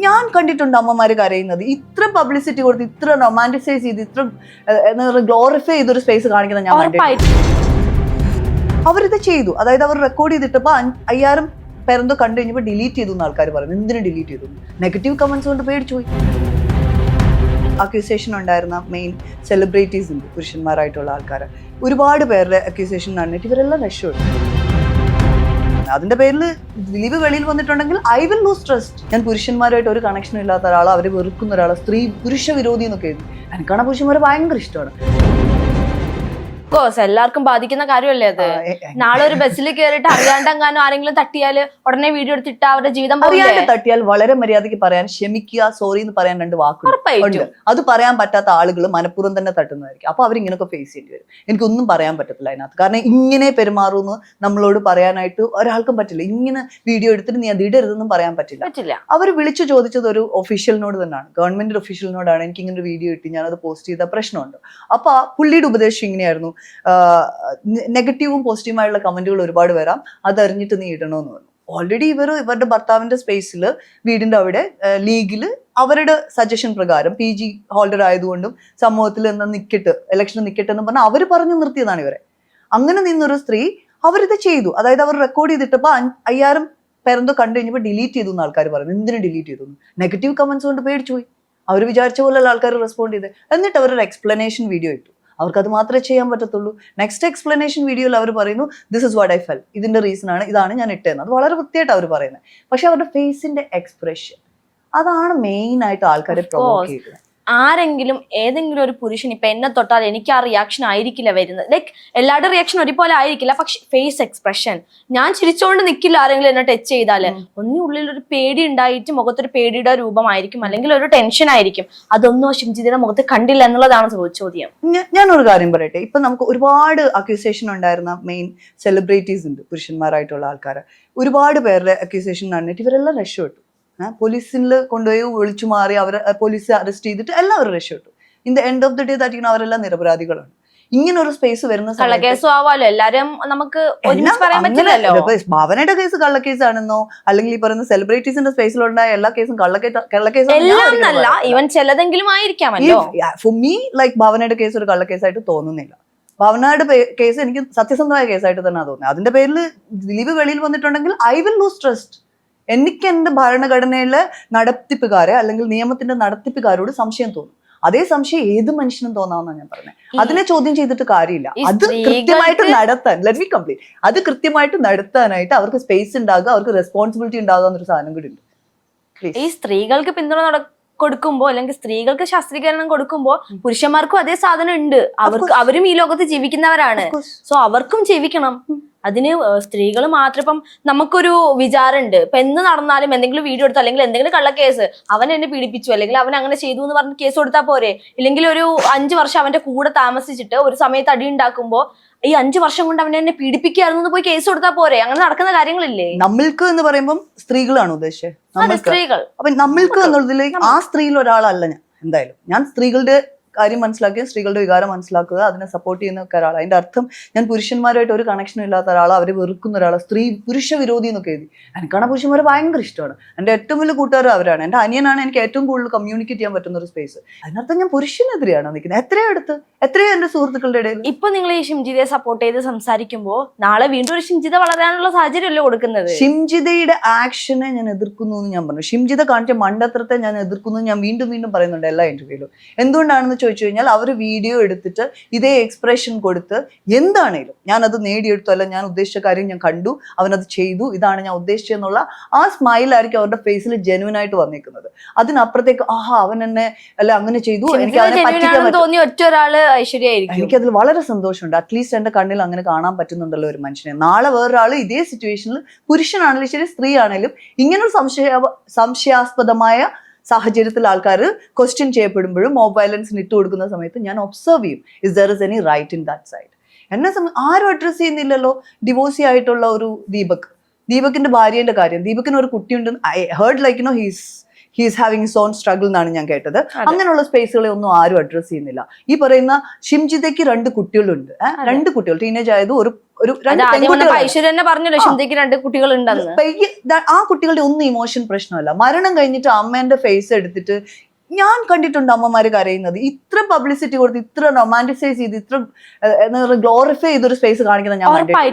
ഞാൻ കണ്ടിട്ടുണ്ട് അമ്മമാര് കരയുന്നത്. ഇത്ര പബ്ലിസിറ്റി കൊടുത്ത്, ഇത്ര റൊമാൻറ്റിസൈസ് ചെയ്ത്, ഇത്ര ഗ്ലോറിഫൈ ചെയ്തൊരു സ്പേസ് കാണിക്കുന്ന ഞാൻ അവരിത് ചെയ്തു. അതായത് അവർ റെക്കോർഡ് ചെയ്തിട്ടപ്പോ 5000 പേരെന്തോ കണ്ടു കഴിഞ്ഞപ്പോൾ ഡിലീറ്റ് ചെയ്തു എന്ന് ആൾക്കാർ പറയുന്നു. എന്തിനു ഡിലീറ്റ് ചെയ്തു? നെഗറ്റീവ് കമന്റ്സ് കൊണ്ട് പേടിച്ചു പോയി. അക്യൂസേഷൻ ഉണ്ടായിരുന്ന മെയിൻ സെലിബ്രിറ്റീസ് ഉണ്ട്, പുരുഷന്മാരായിട്ടുള്ള ആൾക്കാർ. ഒരുപാട് പേരുടെ അക്യൂസേഷൻ നടന്നിട്ട് ഇവരെല്ലാം രക്ഷപ്പെട്ടു. അതിന്റെ പേരിൽ ദിലീപ് വെളിയിൽ വന്നിട്ടുണ്ടെങ്കിൽ ഐ വിൽ ലൂസ് ട്രസ്റ്റ്. ഞാൻ പുരുഷന്മാരായിട്ട് ഒരു കണക്ഷനും ഇല്ലാത്ത ഒരാളെ, അവരെ വെറുക്കുന്ന ഒരാളെ, പുരുഷ വിരോധി എന്നൊക്കെ എഴുതി. എനിക്കാണ് പുരുഷന്മാരെ ഭയങ്കര ഇഷ്ടമാണ്. എല്ലാവർക്കും ബാധിക്കുന്ന കാര്യമല്ലേ അത്. നാളെ ഒരു ബസ്സിൽ കയറിയിട്ട് അറിയാണ്ടെങ്ങാനും ആരെങ്കിലും തട്ടിയാൽ ഉടനെ വീഡിയോ എടുത്തിട്ട് അവരുടെ ജീവിതം അറിയാണ്ട് തട്ടിയാൽ വളരെ മര്യാദയ്ക്ക് പറയാൻ, ക്ഷമിക്കുക, സോറി എന്ന് പറയാൻ 2 വാക്കുണ്ട്. അത് പറയാൻ പറ്റാത്ത ആളുകൾ മനഃപൂർവ്വം തന്നെ തട്ടുന്നതായിരിക്കും. അപ്പൊ അവരിങ്ങനൊക്കെ ഫേസ് ചെയ്യേണ്ടി വരും. എനിക്കൊന്നും പറയാൻ പറ്റത്തില്ല അതിനകത്ത്. കാരണം ഇങ്ങനെ പെരുമാറുമെന്ന് നമ്മളോട് പറയാനായിട്ട് ഒരാൾക്കും പറ്റില്ല. ഇങ്ങനെ വീഡിയോ എടുത്തിട്ട് നീ അത് ഇടരുതെന്നും പറയാൻ പറ്റില്ല. അവർ വിളിച്ചു ചോദിച്ചത് ഒരു ഒഫീഷ്യലിനോട് തന്നെയാണ്, ഗവൺമെന്റ് ഒഫീഷ്യലിനോടാണ്. എനിക്ക് ഇങ്ങനെ ഒരു വീഡിയോ ഇട്ട് ഞാനത് പോസ്റ്റ് ചെയ്ത പ്രശ്നമുണ്ട്. അപ്പൊ പുള്ളിയുടെ ഉപദേശം ഇങ്ങനെയായിരുന്നു, നെഗറ്റീവും പോസിറ്റീവുമായുള്ള കമന്റുകൾ ഒരുപാട് വരാം, അതറിഞ്ഞിട്ട് നീ ഇടണമെന്ന് പറഞ്ഞു. ഓൾറെഡി ഇവരുടെ ഭർത്താവിന്റെ സ്പേസിൽ, വീടിന്റെ അവിടെ ലീഗില് അവരുടെ സജഷൻ പ്രകാരം PG ഹോൾഡർ ആയതുകൊണ്ടും സമൂഹത്തിൽ നിന്ന് നിൽക്കട്ടെ, ഇലക്ഷന് നിൽക്കട്ടെ എന്ന് പറഞ്ഞാൽ അവർ പറഞ്ഞു നിർത്തിയതാണ് ഇവരെ. അങ്ങനെ നിന്നൊരു സ്ത്രീ അവരിത് ചെയ്തു. അതായത് അവർ റെക്കോർഡ് ചെയ്തിട്ടപ്പോ 5000 പേരെന്തോ കണ്ടു കഴിഞ്ഞപ്പോൾ ഡിലീറ്റ് ചെയ്തു എന്ന് ആൾക്കാർ പറയുന്നു. എന്തിനു ഡിലീറ്റ് ചെയ്തു? നെഗറ്റീവ് കമന്റ്സ് കൊണ്ട് പേടിച്ചു പോയി. അവർ വിചാരിച്ച പോലെയുള്ള ആൾക്കാർ റെസ്പോണ്ട് ചെയ്ത്. എന്നിട്ട് അവരൊരു എക്സ്പ്ലനേഷൻ വീഡിയോ ഇട്ടു. അവർക്കത് മാത്രമേ ചെയ്യാൻ പറ്റത്തുള്ളൂ. നെക്സ്റ്റ് എക്സ്പ്ലനേഷൻ വീഡിയോയിൽ അവർ പറയുന്നു, this is what I feel, ഇതിന്റെ റീസൺ ആണ്, ഇതാണ് ഞാൻ ഇട്ടതെന്ന്. അത് വളരെ വൃത്തിയായിട്ട് അവർ പറയുന്നത്. പക്ഷെ അവരുടെ ഫേസിന്റെ എക്സ്പ്രഷൻ, അതാണ് മെയിൻ ആയിട്ട് ആൾക്കാരെ പ്രൊവോക്ക് ചെയ്യുന്നത്. ആരെങ്കിലും ഏതെങ്കിലും ഒരു പുരുഷൻ ഇപ്പൊ എന്നെ തൊട്ടാൽ എനിക്ക് ആ റിയാക്ഷൻ ആയിരിക്കില്ല വരുന്നത്. ലൈക്ക് എല്ലാവരുടെ റിയാക്ഷൻ ഒരുപോലെ ആയിരിക്കില്ല, പക്ഷെ ഫേസ് എക്സ്പ്രഷൻ, ഞാൻ ചിരിച്ചോണ്ട് നിൽക്കില്ല. ആരെങ്കിലും എന്നെ ടച്ച് ചെയ്താല് ഉള്ളിൽ ഒരു പേടി ഉണ്ടായിട്ട് മുഖത്തൊരു പേടിയുടെ രൂപമായിരിക്കും, അല്ലെങ്കിൽ ഒരു ടെൻഷൻ ആയിരിക്കും. അതൊന്നും ഷിംജിതയുടെ മുഖത്ത് കണ്ടില്ല എന്നുള്ളതാണ് ചോദ്യം. ഞാനൊരു കാര്യം പറയട്ടെ. ഇപ്പൊ നമുക്ക് ഒരുപാട് അക്യൂസേഷൻ ഉണ്ടായിരുന്ന മെയിൻ സെലിബ്രിറ്റീസ് ഉണ്ട്, പുരുഷന്മാരായിട്ടുള്ള ആൾക്കാർ. ഒരുപാട് പേരുടെ അക്യൂസേഷൻ നടന്നിട്ട് ഇവരെല്ലാം രക്ഷപ്പെട്ടു. പോലീസിൽ കൊണ്ടുപോയി വിളിച്ചു മാറി, അവരെ പോലീസ് അറസ്റ്റ് ചെയ്തിട്ട് എല്ലാവരും രക്ഷപ്പെട്ടു. In the end of the day that അവരെല്ലാം നിരപരാധികളാണ്. ഇങ്ങനെ ഒരു സ്പേസ് വരുന്ന എല്ലാരും നമുക്ക് പറയാൻ പറ്റില്ലല്ലോ. ഭാവനയുടെ കേസ് കള്ളക്കേസാണെന്നോ, അല്ലെങ്കിൽ ഈ പറയുന്ന സെലിബ്രിറ്റീസിന്റെ സ്പേസിലുണ്ടായ എല്ലാ കേസും കള്ളക്കേസ്. ഈവൻ ചിലതെങ്കിലും ആയിരിക്കാമല്ലോ. ഫോർ മീ ലൈക്ക് ഭാവനയുടെ കേസ് ഒരു കള്ളക്കേസായിട്ട് തോന്നുന്നില്ല. ഭാവനയുടെ കേസ് എനിക്ക് സത്യസന്ധമായ കേസായിട്ട് തന്നെ തോന്നുന്നത്. അതിന്റെ പേരിൽ ദിലീപ് വെളിയിൽ വന്നിട്ടുണ്ടെങ്കിൽ ഐ വിൽ ലൂസ് ട്രസ്റ്റ്. എനിക്ക് എന്റെ ഭരണഘടനയിലെ നടത്തിപ്പുകാരെ, അല്ലെങ്കിൽ നിയമത്തിന്റെ നടത്തിപ്പുകാരോട് സംശയം തോന്നും. അതേ സംശയം ഏത് മനുഷ്യനും തോന്നാമെന്നാണ് ഞാൻ പറഞ്ഞത്. അതിനെ ചോദ്യം ചെയ്തിട്ട് കാര്യമില്ല. അത് കൃത്യമായിട്ട് നടത്താൻ, ലെറ്റ് മീ കംപ്ലീറ്റ്, അത് കൃത്യമായിട്ട് നടത്താനായിട്ട് അവർക്ക് സ്പേസ് ഉണ്ടാകുക, അവർക്ക് റെസ്പോൺസിബിലിറ്റി ഉണ്ടാകുക എന്നൊരു സാധനം കൂടി ഉണ്ട്. ഈ സ്ത്രീകൾക്ക് പിന്തുണ കൊടുക്കുമ്പോ, അല്ലെങ്കിൽ സ്ത്രീകൾക്ക് ശാസ്ത്രീകരണം കൊടുക്കുമ്പോ പുരുഷന്മാർക്കും അതേ സാധനം ഉണ്ട്. അവരും ഈ ലോകത്ത് ജീവിക്കുന്നവരാണ്. സോ അവർക്കും ജീവിക്കണം. അതിന് സ്ത്രീകൾ മാത്രം, ഇപ്പം നമുക്കൊരു വിചാരമുണ്ട്, ഇപ്പൊ എന്ത് നടന്നാലും എന്തെങ്കിലും വീഡിയോ എടുത്തു, അല്ലെങ്കിൽ എന്തെങ്കിലും കള്ളക്കേസ്, അവൻ എന്നെ പീഡിപ്പിച്ചു, അല്ലെങ്കിൽ അവൻ അങ്ങനെ ചെയ്തു എന്ന് പറഞ്ഞ് കേസ് കൊടുത്താൽ പോരെ? ഇല്ലെങ്കിൽ ഒരു 5 വർഷം അവന്റെ കൂടെ താമസിച്ചിട്ട് ഒരു സമയത്ത് അടി ഉണ്ടാക്കുമ്പോ ഈ 5 വർഷം കൊണ്ട് അവനെ എന്നെ പീഡിപ്പിക്കുകയായിരുന്നു പോയി കേസ് കൊടുത്താൽ പോരെ? അങ്ങനെ നടക്കുന്ന കാര്യങ്ങളില്ലേ? നമ്മൾക്ക് എന്ന് പറയുമ്പോൾ സ്ത്രീകളാണ് ഉദ്ദേശിച്ചത്. സ്ത്രീകൾ. അപ്പൊ നമ്മൾക്ക് എന്നുള്ളതിലേക്ക് ആ സ്ത്രീയിൽ ഒരാളല്ല ഞാൻ. എന്തായാലും ഞാൻ സ്ത്രീകളുടെ കാര്യം മനസ്സിലാക്കുക, സ്ത്രീകളുടെ വികാരം മനസ്സിലാക്കുക, അതിനെ സപ്പോർട്ട് ചെയ്യുന്ന ഒരാൾ. അതിന്റെ അർത്ഥം ഞാൻ പുരുഷന്മാരായിട്ട് ഒരു കണക്ഷനും ഇല്ലാത്ത ഒരാളെ, അവരെ വെറുക്കുന്ന ഒരാളെ, പുരുഷ വിരോധി എന്നൊക്കെ എഴുതി. എനിക്കാണ് പുരുഷന്മാരെ ഭയങ്കര ഇഷ്ടമാണ്. എൻ്റെ ഏറ്റവും വലിയ കൂട്ടുകാരും അവരാണ്. എൻ്റെ അനിയനാണ് എനിക്ക് ഏറ്റവും കൂടുതൽ കമ്മ്യൂണിക്കേറ്റ് ചെയ്യാൻ പറ്റുന്ന ഒരു സ്പേസ്. അതിനർത്ഥം ഞാൻ പുരുഷനെതിരെയാണ് നിൽക്കുന്നത്. എത്രയോ എൻ്റെ സുഹൃത്തുക്കളുടെ ഇടയിൽ. ഇപ്പൊ നിങ്ങൾ ഈ ഷിംജിതയെ സപ്പോർട്ട് ചെയ്ത് സംസാരിക്കുമ്പോൾ നാളെ വീണ്ടും ഒരു ഷിംജിത വളരാനുള്ള സാഹചര്യമല്ലേ കൊടുക്കുന്നത്? ഷിംജിതയുടെ ആക്ഷനെ ഞാൻ എതിർക്കുന്നു എന്ന് ഞാൻ പറഞ്ഞു. ഷിംജിത കാണിച്ച മണ്ടത്തരത്തെ ഞാൻ എതിർക്കുന്നു ഞാൻ വീണ്ടും വീണ്ടും പറയുന്നുണ്ട് എല്ലാ ഇന്റർവ്യൂയിലും. എന്തുകൊണ്ടാണെന്ന് ചോദിച്ചു കഴിഞ്ഞാൽ, അവർ വീഡിയോ എടുത്തിട്ട് ഇതേ എക്സ്പ്രഷൻ കൊടുത്ത് എന്താണേലും ഞാനത് നേടിയെടുത്തു, അല്ല ഞാൻ ഉദ്ദേശിച്ച കാര്യം ഞാൻ കണ്ടു, അവനത് ചെയ്തു, ഇതാണ് ഞാൻ ഉദ്ദേശിച്ചെന്നുള്ള ആ സ്മൈലായിരിക്കും അവരുടെ ഫേസിൽ ജെന്യൂൻ ആയിട്ട് വന്നിരിക്കുന്നത്. അതിനപ്പുറത്തേക്ക് അവൻ എന്നെ അല്ല അങ്ങനെ ചെയ്തു, എനിക്ക് അതിനെ പറ്റിക്കാൻ തോന്നിയ ഒറ്റ ഒരാള് ഐശ്വര്യായിരിക്കും. എനിക്കതിൽ വളരെ സന്തോഷമുണ്ട്. അറ്റ്ലീസ്റ്റ് എന്റെ കണ്ണിൽ അങ്ങനെ കാണാൻ പറ്റുന്നുണ്ടല്ലോ ഒരു മനുഷ്യനെ. നാളെ വേറൊരാൾ ഇതേ സിറ്റുവേഷനിൽ, പുരുഷനാണെങ്കിലും ശരി സ്ത്രീ ആണെങ്കിലും, ഇങ്ങനൊരു സംശയാസ്പദമായ സാഹചര്യത്തിൽ ആൾക്കാർ ക്വസ്റ്റ്യൻ ചെയ്യപ്പെടുമ്പോഴും മോബ് വയലൻസിന് ഇട്ട് കൊടുക്കുന്ന സമയത്ത് ഞാൻ ഒബ്സർവ് ചെയ്യും, is there is any right in that side. എന്നെ ആരും അഡ്രസ് ചെയ്യുന്നില്ലല്ലോ. ഡിവോഴ്സി ആയിട്ടുള്ള ഒരു ദീപകിന്റെ ഭാര്യേന്റെ കാര്യം. ദീപകിന് ഒരു കുട്ടിയുണ്ട്. I heard like he's having zone struggle എന്നാണ് ഞാൻ കേട്ടത്. അങ്ങനെയുള്ള സ്പേസുകളെ ഒന്നും ആരും അഡ്രസ് ചെയ്യുന്നില്ല. ഈ പറയുന്ന ഷിംജിതയ്ക്ക് 2 കുട്ടികളുണ്ട്, 2 കുട്ടികൾ, ടീനേജ് ആയത് ഒരു 2 പെൺകുട്ടികൾ. ഐശ്വര്യ തന്നെ പറഞ്ഞല്ലോ ഷിംജിതയ്ക്ക് 2 കുട്ടികൾ ഉണ്ടെന്ന്. ആ കുട്ടികളുടെ ഒന്നും ഇമോഷൻ പ്രശ്നമല്ല. മരണം കഴിഞ്ഞിട്ട് അമ്മേന്റെ ഫേസ് എടുത്തിട്ട് ഞാൻ കണ്ടിട്ടുണ്ട് അമ്മമാര് കരയുന്നത്. ഇത്ര പബ്ലിസിറ്റി കൊടുത്ത്, ഇത്ര റൊമാൻറ്റിസൈസ് ചെയ്ത്, ഇത്ര ഗ്ലോറിഫൈ ചെയ്തൊരു സ്പേസ് കാണിക്കുന്ന ഞാൻ കണ്ടിട്ടുണ്ട്.